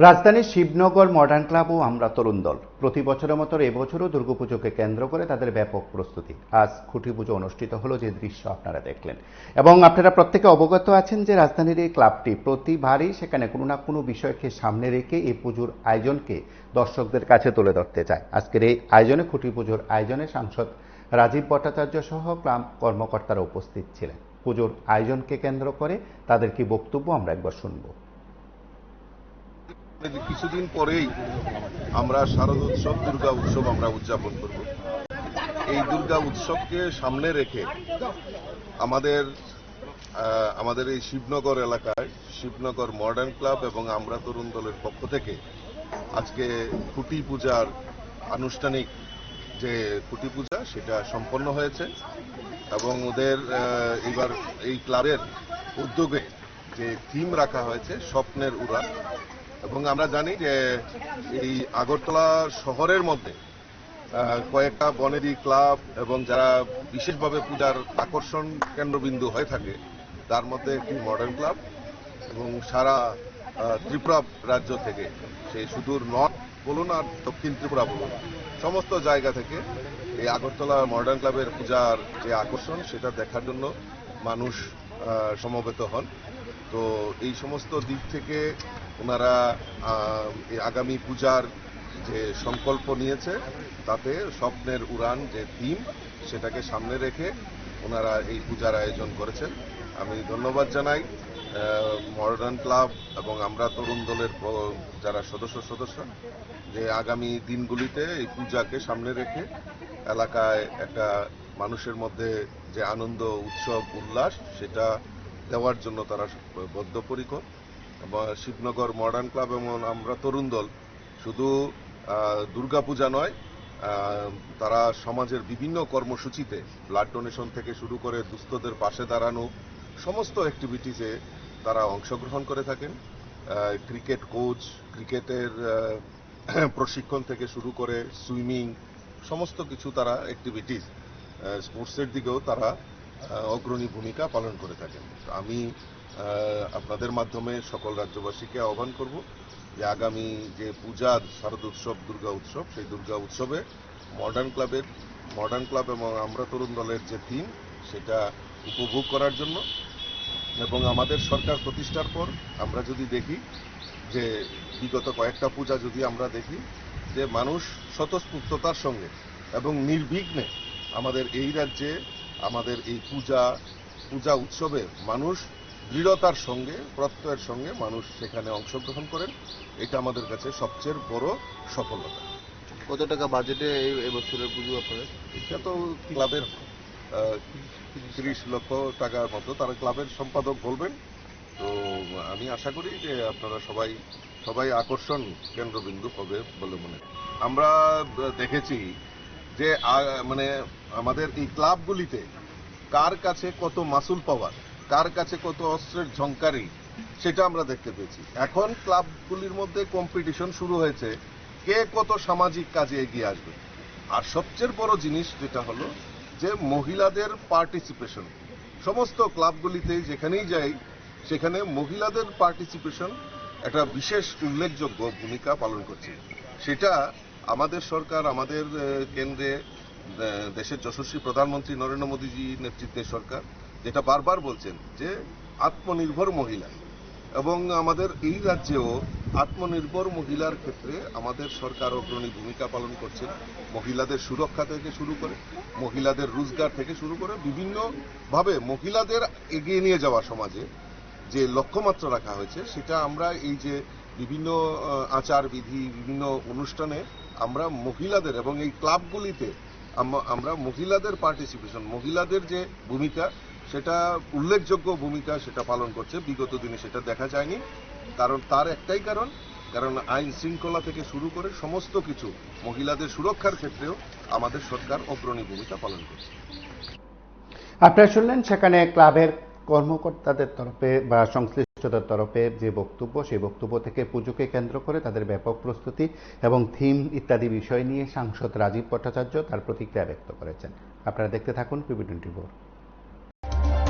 রাজধানীর Shibnagar modern club ও আমরা তরুণ দল প্রতি বছরের মতো এবছরও দুর্গাপুজোকে কেন্দ্র করে তাদের ব্যাপক প্রস্তুতি। আজ খুঁটি পুজো অনুষ্ঠিত হলো, যে দৃশ্য আপনারা দেখলেন এবং আপনারা প্রত্যেকে অবগত আছেন যে রাজধানীর এই ক্লাবটি প্রতিবারই সেখানে কোনো না কোনো বিষয়কে সামনে রেখে এই পুজোর আয়োজনকে দর্শকদের কাছে তুলে ধরতে চায়। আজকের এই আয়োজনে খুঁটি পুজোর আয়োজনে সাংসদ রাজীব ভট্টাচার্য সহ ক্লাব কর্মকর্তারা উপস্থিত ছিলেন। পুজোর আয়োজনকে কেন্দ্র করে তাদের কি বক্তব্য আমরা একবার শুনবো। কিছুদিন পরেই আমরা শারদোৎসব দুর্গা উৎসব আমরা উদযাপন করব। এই দুর্গা উৎসবকে সামনে রেখে আমাদের এই শিবনগর এলাকায় শিবনগর মডার্ন ক্লাব এবং আমরা তরুণ দলের পক্ষ থেকে আজকে খুঁটি পূজার আনুষ্ঠানিক যে খুঁটি পূজা সেটা সম্পন্ন হয়েছে এবং ওদের এবার এই ক্লাবের উদ্যোগে যে থিম রাখা হয়েছে স্বপ্নের উড়ান। এবং আমরা জানি যে এই আগরতলা শহরের মধ্যে কয়েকটা বনেদি ক্লাব এবং যারা বিশেষভাবে পূজার আকর্ষণ কেন্দ্রবিন্দু হয়ে থাকে তার মধ্যে একটি মডার্ন ক্লাব এবং সারা ত্রিপুরা রাজ্য থেকে সেই সুদূর নর্থ বলুন আর দক্ষিণ ত্রিপুরা বলুন সমস্ত জায়গা থেকে এই আগরতলা মডার্ন ক্লাবের পূজার যে আকর্ষণ সেটা দেখার জন্য মানুষ সমবেত হন। তো এই সমস্ত দিক থেকে ওনারা আগামী পূজার যে সংকল্প নিয়েছে তাতে স্বপ্নের উড়ান যে থিম সেটাকে সামনে রেখে ওনারা এই পূজার আয়োজন করেছেন। আমি ধন্যবাদ জানাই মডার্ন ক্লাব এবং আমরা তরুণ দলের যারা সদস্য যে আগামী দিনগুলিতে এই পূজাকে সামনে রেখে এলাকায় একটা মানুষের মধ্যে যে আনন্দ উৎসব উল্লাস সেটা দেওয়ার জন্য তারা বদ্ধপরিকর। এবং শিবনগর মডার্ন ক্লাব এবং আমরা তরুণ দল শুধু দুর্গাপূজা নয়, তারা সমাজের বিভিন্ন কর্মসূচিতে ব্লাড ডোনেশন থেকে শুরু করে দুস্থদের পাশে দাঁড়ানো সমস্ত অ্যাক্টিভিটিসে তারা অংশগ্রহণ করে থাকেন। ক্রিকেট কোচ, ক্রিকেটের প্রশিক্ষণ থেকে শুরু করে সুইমিং সমস্ত কিছু তারা অ্যাক্টিভিটিস স্পোর্টসের দিকেও তারা অগ্রণী ভূমিকা পালন করে থাকেন। আমি আপনাদের মাধ্যমে সকল রাজ্যবাসীকে আহ্বান করব যে আগামী যে পূজা শারদ উৎসব দুর্গা উৎসব সেই দুর্গা উৎসবে মডার্ন ক্লাব এবং আমরা তরুণ দলের যে থিম সেটা উপভোগ করার জন্য। এবং আমাদের সরকার প্রতিষ্ঠার পর আমরা যদি দেখি যে বিগত কয়েকটা পূজা যদি আমরা দেখি যে মানুষ স্বতঃস্ফূর্ততার সঙ্গে এবং নির্বিঘ্নে আমাদের এই রাজ্যে আমাদের এই পূজা উৎসবে মানুষ দৃঢ়তার সঙ্গে প্রত্যয়ের সঙ্গে মানুষ সেখানে অংশগ্রহণ করেন। এটা আমাদের কাছে সবচেয়ে বড় সফলতা। কত টাকা বাজেটে এই বছরের পুজো আপনাদের? এটা তো ক্লাবের 30 লক্ষ টাকার মতো তারা ক্লাবের সম্পাদক বলবেন। তো আমি আশা করি যে আপনারা সবাই আকর্ষণ কেন্দ্রবিন্দু হবে বলে মনে করি। আমরা দেখেছি যে মানে আমাদের এই ক্লাবগুলিতে কার কাছে কত মাসুল পাওয়ার, কার কাছে কত অস্ত্রের ঝংকারি সেটা আমরা দেখতে পেয়েছি। এখন ক্লাবগুলির মধ্যে কম্পিটিশন শুরু হয়েছে কে কত সামাজিক কাজে এগিয়ে আসবে। আর সবচেয়ে বড় জিনিস যেটা হলো যে মহিলাদের পার্টিসিপেশন। সমস্ত ক্লাবগুলিতে যেখানেই যাই সেখানে মহিলাদের পার্টিসিপেশন একটা বিশেষ উল্লেখযোগ্য ভূমিকা পালন করছে। সেটা আমাদের সরকার, আমাদের কেন্দ্রে দেশের যশস্বী প্রধানমন্ত্রী নরেন্দ্র মোদীজি নেতৃত্বের সরকার যেটা বারবার বলছেন যে আত্মনির্ভর মহিলা, এবং আমাদের এই রাজ্যেও আত্মনির্ভর মহিলার ক্ষেত্রে আমাদের সরকার অগ্রণী ভূমিকা পালন করছেন। মহিলাদের সুরক্ষা থেকে শুরু করে মহিলাদের রোজগার থেকে শুরু করে বিভিন্নভাবে মহিলাদের এগিয়ে নিয়ে যাওয়া সমাজে যে লক্ষ্যমাত্রা রাখা হয়েছে সেটা আমরা এই যে বিভিন্ন আচার বিধি বিভিন্ন অনুষ্ঠানে আমরা মহিলাদের এবং এই ক্লাবগুলিতে আমরা মহিলাদের পার্টিসিপেশন, মহিলাদের যে ভূমিকা সেটা উল্লেখযোগ্য ভূমিকা সেটা পালন করছে। বিগত দিনে সেটা দেখা যায়নি, কারণ তার একটাই কারণ আইন শৃঙ্খলা থেকে শুরু করে সমস্ত কিছু মহিলাদের সুরক্ষার ক্ষেত্রেও আমাদের সরকার অগ্রণী ভূমিকা পালন করছে। আপনারা শুনলেন সেখানে ক্লাবের কর্মকর্তাদের তরফে বা সংশ্লিষ্টদের তরফে যে বক্তব্য, সেই বক্তব্য থেকে পুজোকে কেন্দ্র করে তাদের ব্যাপক প্রস্তুতি এবং থিম ইত্যাদি বিষয় নিয়ে সাংসদ রাজীব ভট্টাচার্য তার প্রতিক্রিয়া ব্যক্ত করেছেন। আপনারা দেখতে থাকুন PB24।